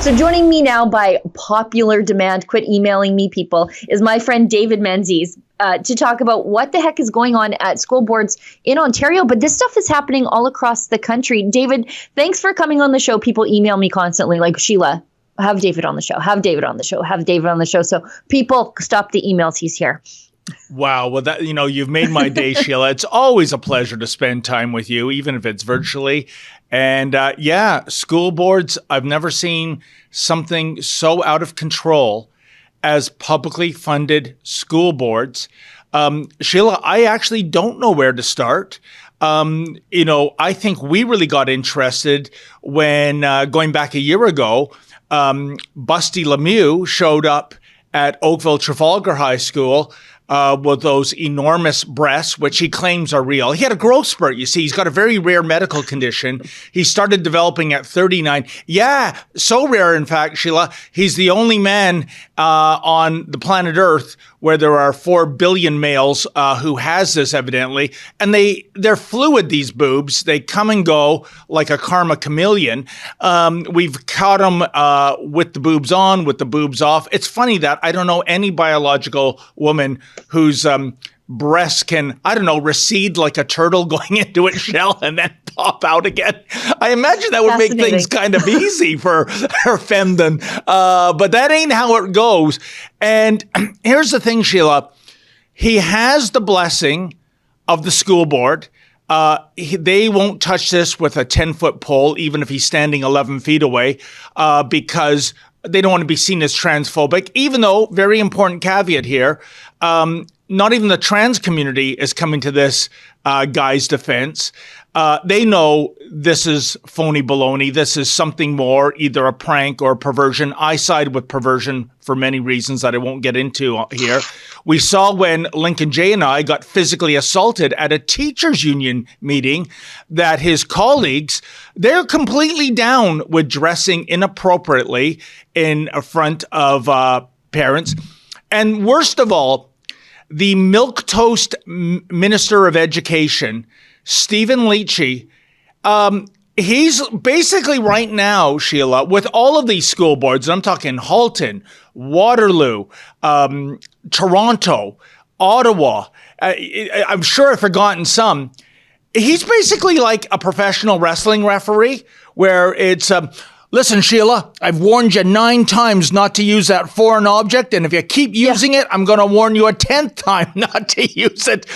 So joining me now by popular demand, quit emailing me people, is my friend David Menzies to talk about what the heck is going on at school boards in Ontario. But this stuff is happening all across the country. David, thanks for coming on the show. People email me constantly like, Sheila, have David on the show, have David on the show, have David on the show. So people, stop the emails. He's here. Wow. Well, that, you've made my day, Sheila. It's always a pleasure to spend time with you, even if it's virtually. And school boards, I've never seen something so out of control as publicly funded school boards. Sheila, I actually don't know where to start. I think we really got interested when, going back a year ago, Busty Lemieux showed up at Oakville Trafalgar High School with those enormous breasts, which he claims are real. He had a growth spurt, you see. He's got a very rare medical condition. He started developing at 39. Yeah, so rare, in fact, Sheila. He's the only man on the planet Earth where there are 4 billion males who has this, evidently. And they're fluid, these boobs. They come and go like a karma chameleon. We've caught them with the boobs on, with the boobs off. It's funny that I don't know any biological woman whose breasts can, recede like a turtle going into its shell and then pop out again. I imagine that would make things kind of easy for her femdom. But that ain't how it goes. And here's the thing, Sheila. He has the blessing of the school board. They won't touch this with a 10-foot pole, even if he's standing 11 feet away, because they don't want to be seen as transphobic, even though, very important caveat here, not even the trans community is coming to this guy's defense. They know this is phony baloney. This is something more, either a prank or perversion. I side with perversion for many reasons that I won't get into here. We saw when Lincoln Jay and I got physically assaulted at a teachers union meeting that his colleagues, they're completely down with dressing inappropriately in front of parents. And worst of all, the milquetoast Minister of Education, Stephen Leachy, he's basically right now, Sheila, with all of these school boards, and I'm talking Halton, Waterloo, Toronto, Ottawa, I'm sure I've forgotten some. He's basically like a professional wrestling referee where it's, listen, Sheila, I've warned you 9 times not to use that foreign object, and if you keep using it, I'm going to warn you a 10th time not to use it.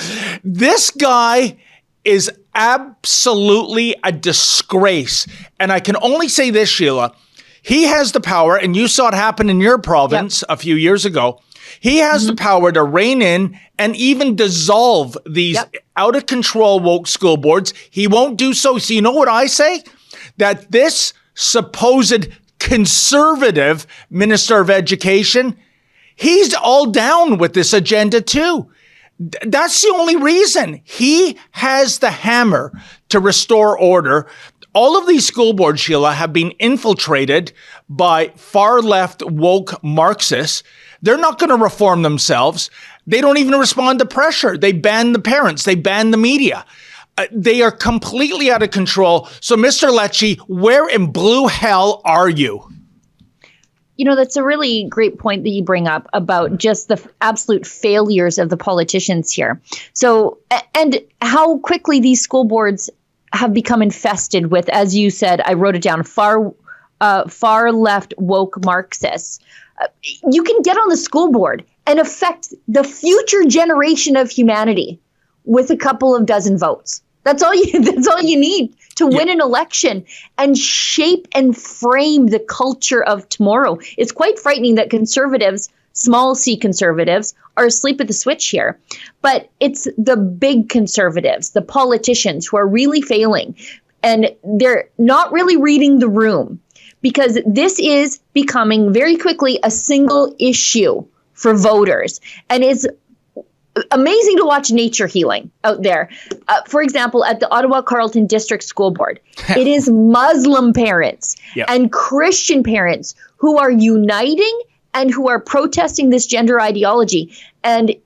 This guy is absolutely a disgrace. And I can only say this, Sheila. He has the power, and you saw it happen in your province a few years ago. He has the power to rein in and even dissolve these out-of-control woke school boards. He won't do so. So you know what I say? That this supposed conservative Minister of Education, he's all down with this agenda too. That's the only reason. He has the hammer to restore order. All of these school boards, Sheila, have been infiltrated by far-left woke Marxists. They're not going to reform themselves. They don't even respond to pressure. They ban the parents. They ban the media. They are completely out of control. So, Mr. Lecce, where in blue hell are you? That's a really great point that you bring up about just the absolute failures of the politicians here. So, and how quickly these school boards have become infested with, as you said, I wrote it down, far left woke Marxists. You can get on the school board and affect the future generation of humanity with a couple of dozen votes. That's all you need to win an election and shape and frame the culture of tomorrow. It's quite frightening that conservatives, small c conservatives, are asleep at the switch here. But it's the big conservatives, the politicians, who are really failing. And they're not really reading the room, because this is becoming very quickly a single issue for voters. And it's amazing to watch nature healing out there. For example, at the Ottawa Carleton District School Board, it is Muslim parents and Christian parents who are uniting and who are protesting this gender ideology. And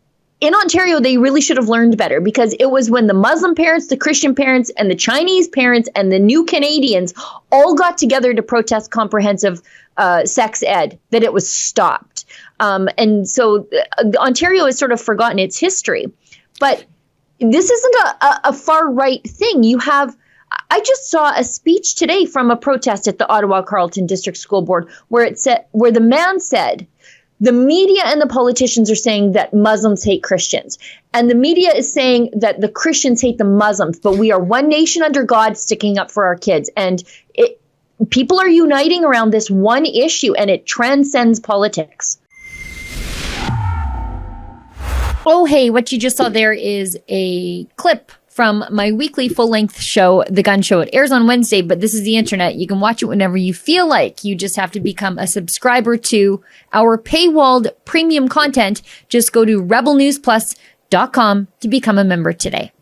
in Ontario, they really should have learned better, because it was when the Muslim parents, the Christian parents, and the Chinese parents, and the new Canadians all got together to protest comprehensive sex ed that it was stopped. And so Ontario has sort of forgotten its history. But this isn't a far right thing. I just saw a speech today from a protest at the Ottawa Carleton District School Board where the man said, the media and the politicians are saying that Muslims hate Christians, and the media is saying that the Christians hate the Muslims, but we are one nation under God sticking up for our kids. And people are uniting around this one issue, and it transcends politics. Oh, hey, what you just saw there is a clip from my weekly full-length show, The Gun Show. It airs on Wednesday, but this is the internet. You can watch it whenever you feel like. You just have to become a subscriber to our paywalled premium content. Just go to rebelnewsplus.com to become a member today.